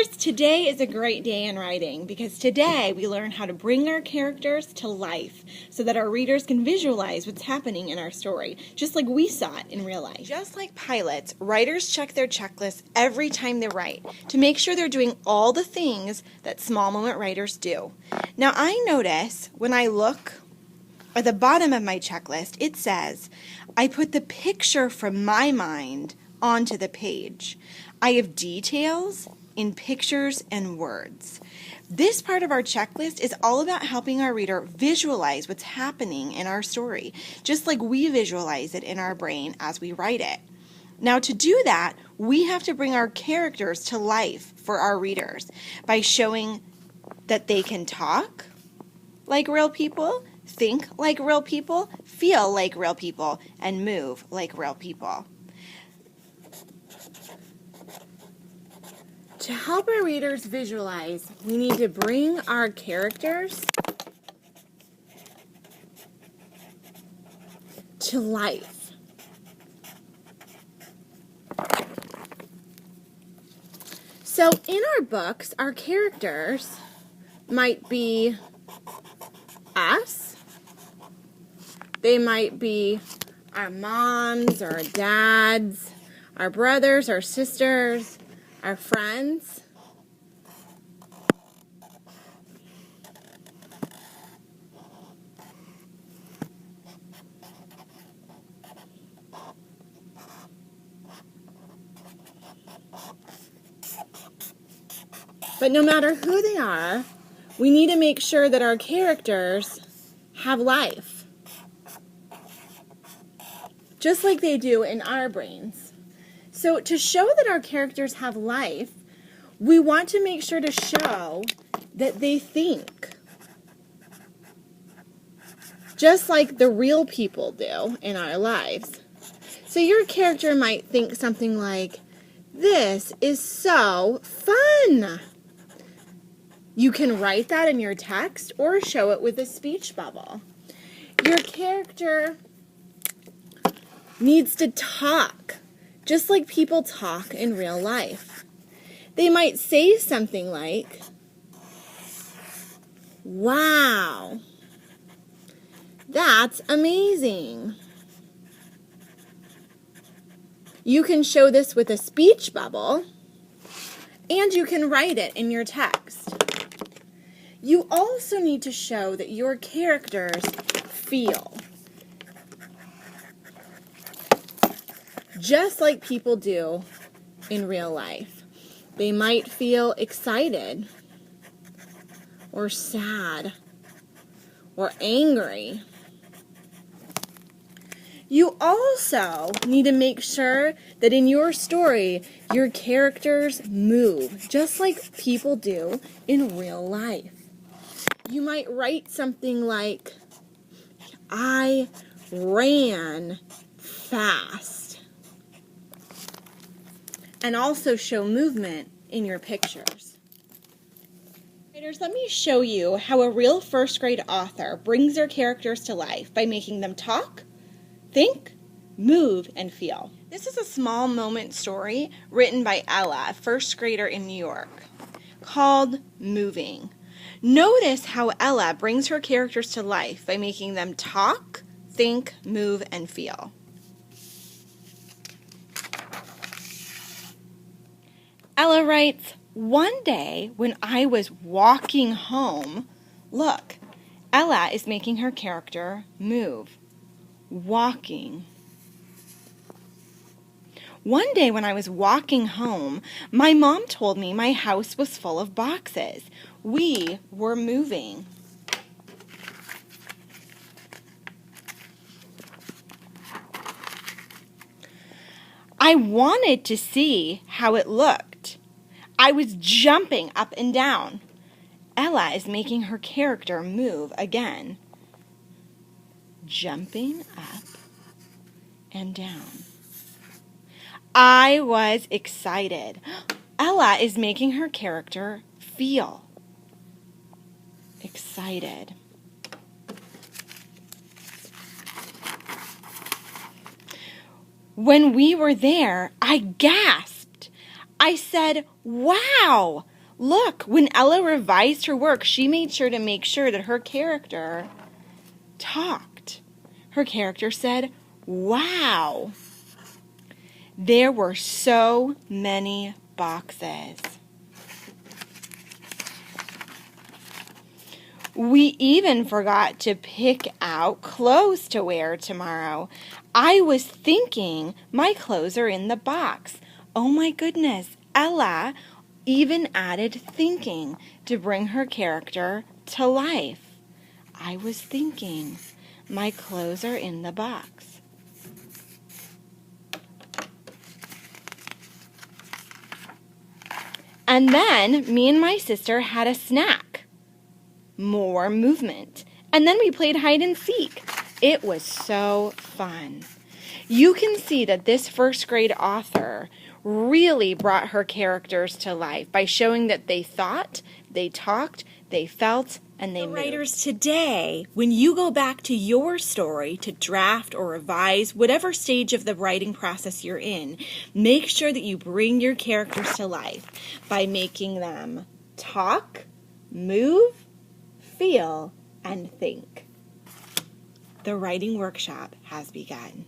readers, today is a great day in writing because today we learn how to bring our characters to life so that our readers can visualize what's happening in our story, just like we saw it in real life. Just like pilots, writers check their checklist every time they write to make sure they're doing all the things that small moment writers do. Now I notice when I look at the bottom of my checklist, it says, I put the picture from my mind onto the page. I have details in pictures and words. This part of our checklist is all about helping our reader visualize what's happening in our story, just like we visualize it in our brain as we write it. Now to do that, we have to bring our characters to life for our readers by showing that they can talk like real people, think like real people, feel like real people, and move like real people. To help our readers visualize, we need to bring our characters to life. So in our books, our characters might be us. They might be our moms or our dads, our brothers, our sisters, our friends. But no matter who they are, we need to make sure that our characters have life, just like they do in our brains. So to show that our characters have life, we want to make sure to show that they think, just like the real people do in our lives. So your character might think something like, this is so fun. You can write that in your text or show it with a speech bubble. Your character needs to talk, just like people talk in real life. They might say something like, wow, that's amazing. You can show this with a speech bubble, and you can write it in your text. You also need to show that your characters feel, just like people do in real life. They might feel excited, or sad, or angry. You also need to make sure that in your story, your characters move, just like people do in real life. You might write something like, I ran fast. And also show movement in your pictures. Writers, let me show you how a real first grade author brings their characters to life by making them talk, think, move, and feel. This is a small moment story written by Ella, a first grader in New York, called Moving. Notice how Ella brings her characters to life by making them talk, think, move, and feel. Ella writes, one day when I was walking home, look, Ella is making her character move. Walking. One day when I was walking home, my mom told me my house was full of boxes. We were moving. I wanted to see how it looked. I was jumping up and down. Ella is making her character move again. Jumping up and down. I was excited. Ella is making her character feel excited. When we were there, I gasped. I said, wow, Look, when Ella revised her work, she made sure to make sure that her character talked. Her character said, "Wow." There were so many boxes. We even forgot to pick out clothes to wear tomorrow. I was thinking my clothes are in the box. Oh my goodness, Ella even added thinking to bring her character to life. I was thinking my clothes are in the box. And then me and my sister had a snack. More movement. And then we played hide and seek. It was so fun. You can see that this first grade author really brought her characters to life by showing that they thought, they talked, they felt, and they moved. Writers today, when you go back to your story to draft or revise, whatever stage of the writing process you're in, make sure that you bring your characters to life by making them talk, move, feel, and think. The writing workshop has begun.